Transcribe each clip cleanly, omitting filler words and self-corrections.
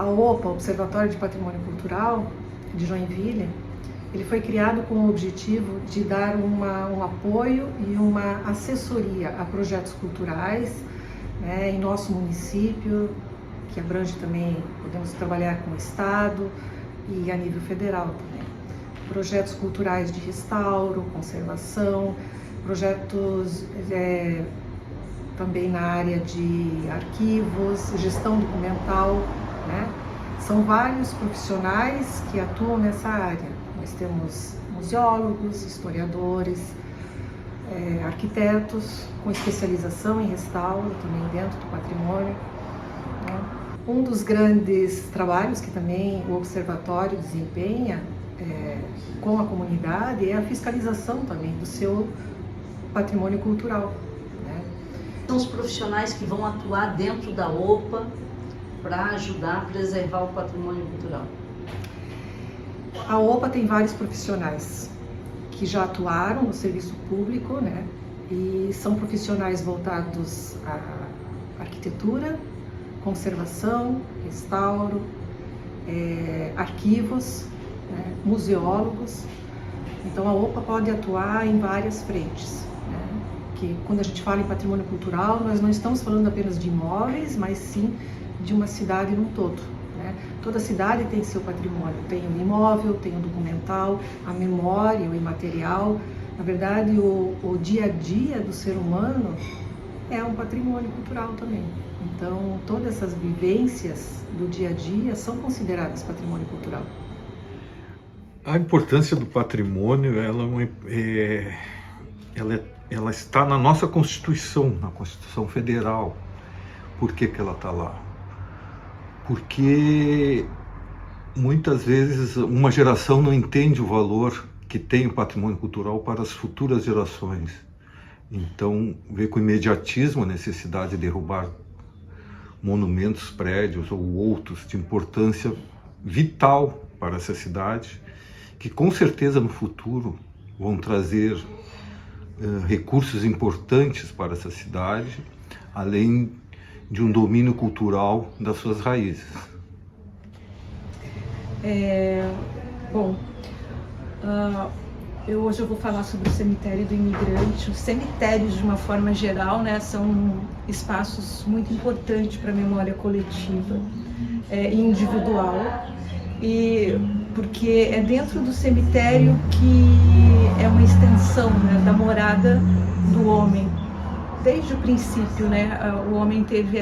A OPA, Observatório de Patrimônio Cultural de Joinville, ele foi criado com o objetivo de dar um apoio e uma assessoria a projetos culturais, né, em nosso município, que abrange também, podemos trabalhar com o Estado e a nível federal também. Projetos culturais de restauro, conservação, projetos também na área de arquivos, gestão documental, né? São vários profissionais que atuam nessa área. Nós temos museólogos, historiadores, arquitetos com especialização em restauro, também dentro do patrimônio, né? Um dos grandes trabalhos que também o Observatório desempenha com a comunidade é a fiscalização também do seu patrimônio cultural, né? São os profissionais que vão atuar dentro da OPA para ajudar a preservar o patrimônio cultural. A OPA tem vários profissionais que já atuaram no serviço público, né? E são profissionais voltados à arquitetura, conservação, restauro, arquivos, né? Museólogos. Então a OPA pode atuar em várias frentes, né? Que quando a gente fala em patrimônio cultural, nós não estamos falando apenas de imóveis, mas sim de uma cidade num todo, né? Toda cidade tem seu patrimônio, tem o imóvel, tem o documental, a memória, o imaterial. Na verdade, o dia a dia do ser humano é um patrimônio cultural também. Então, todas essas vivências do dia a dia são consideradas patrimônio cultural. A importância do patrimônio, ela está na nossa Constituição, na Constituição Federal. Por que ela está lá? Porque muitas vezes uma geração não entende o valor que tem o patrimônio cultural para as futuras gerações. Então, vê com imediatismo a necessidade de derrubar monumentos, prédios ou outros de importância vital para essa cidade, que com certeza no futuro vão trazer recursos importantes para essa cidade, além de um domínio cultural das suas raízes. Hoje eu vou falar sobre o cemitério do imigrante. Os cemitérios, de uma forma geral, né, são espaços muito importantes para a memória coletiva e individual, e porque é dentro do cemitério que é uma extensão, né, da morada do homem. Desde o princípio, né, o homem teve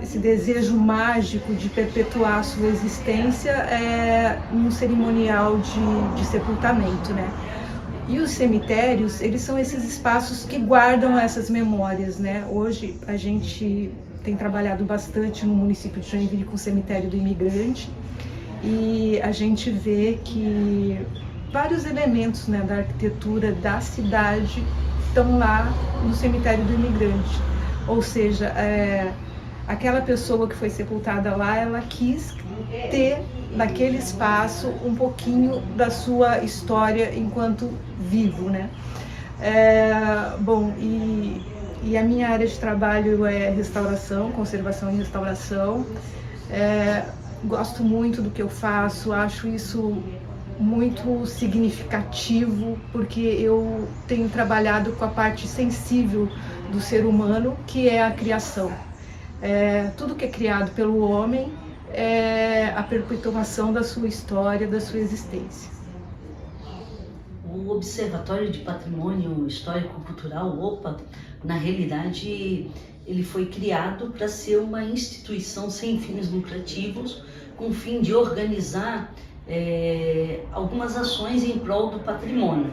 esse desejo mágico de perpetuar a sua existência num cerimonial de sepultamento, né? E os cemitérios, eles são esses espaços que guardam essas memórias, né? Hoje a gente tem trabalhado bastante no município de Joinville com o cemitério do imigrante, e a gente vê que vários elementos, né, da arquitetura da cidade estão lá no cemitério do imigrante. Ou seja, aquela pessoa que foi sepultada lá, ela quis ter naquele espaço um pouquinho da sua história enquanto vivo, né? E a minha área de trabalho é restauração, conservação e restauração. Gosto muito do que eu faço, acho isso muito significativo, porque eu tenho trabalhado com a parte sensível do ser humano, que é a criação. Tudo que é criado pelo homem é a perpetuação da sua história, da sua existência. O Observatório de Patrimônio Histórico-Cultural, OPA, na realidade, ele foi criado para ser uma instituição sem fins lucrativos, com o fim de organizar algumas ações em prol do patrimônio.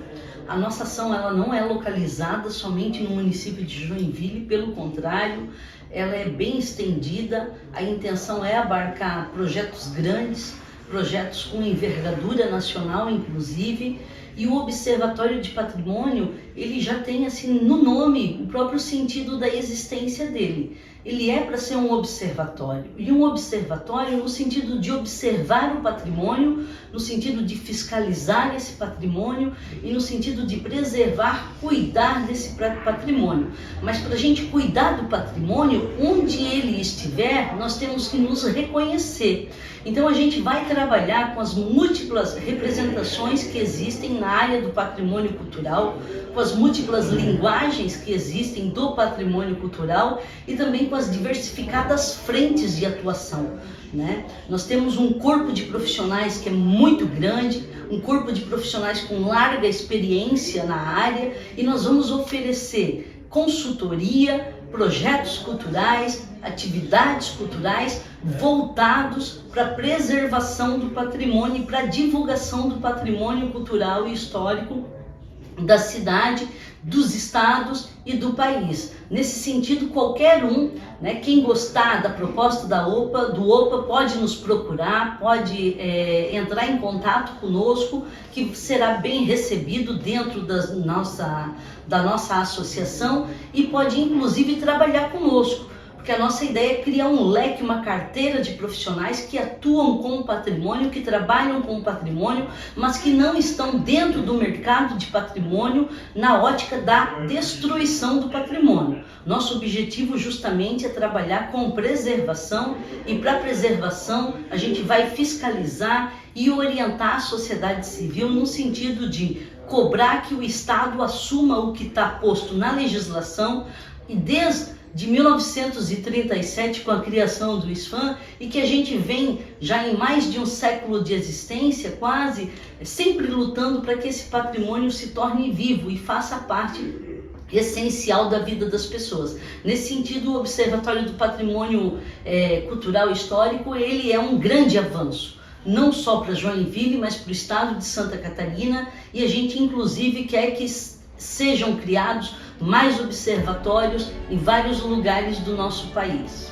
A nossa ação ela não é localizada somente no município de Joinville, pelo contrário, ela é bem estendida. A intenção é abarcar projetos grandes, projetos com envergadura nacional, inclusive, e o Observatório de Patrimônio ele já tem assim no nome o próprio sentido da existência dele. Ele é para ser um observatório, e um observatório no sentido de observar o patrimônio, no sentido de fiscalizar esse patrimônio e no sentido de preservar, cuidar desse patrimônio. Mas para a gente cuidar do patrimônio, onde ele estiver, nós temos que nos reconhecer. Então a gente vai trabalhar com as múltiplas representações que existem na área do patrimônio cultural, com as múltiplas linguagens que existem do patrimônio cultural e também com as diversificadas frentes de atuação, né? Nós temos um corpo de profissionais que é muito grande, um corpo de profissionais com larga experiência na área, e nós vamos oferecer consultoria, projetos culturais, atividades culturais voltados para a preservação do patrimônio e para a divulgação do patrimônio cultural e histórico da cidade, dos estados e do país. Nesse sentido, qualquer um, né, quem gostar da proposta do OPA pode nos procurar, pode entrar em contato conosco, que será bem recebido dentro da nossa associação, e pode inclusive trabalhar conosco. Porque a nossa ideia é criar um leque, uma carteira de profissionais que atuam com o patrimônio, que trabalham com o patrimônio, mas que não estão dentro do mercado de patrimônio na ótica da destruição do patrimônio. Nosso objetivo justamente é trabalhar com preservação, e para preservação a gente vai fiscalizar e orientar a sociedade civil no sentido de cobrar que o Estado assuma o que está posto na legislação, e desde de 1937, com a criação do ISFAM, e que a gente vem já em mais de um século de existência, quase, sempre lutando para que esse patrimônio se torne vivo e faça parte essencial da vida das pessoas. Nesse sentido, o Observatório do Patrimônio Cultural e Histórico, ele é um grande avanço, não só para Joinville, mas para o estado de Santa Catarina, e a gente inclusive quer que sejam criados mais observatórios em vários lugares do nosso país.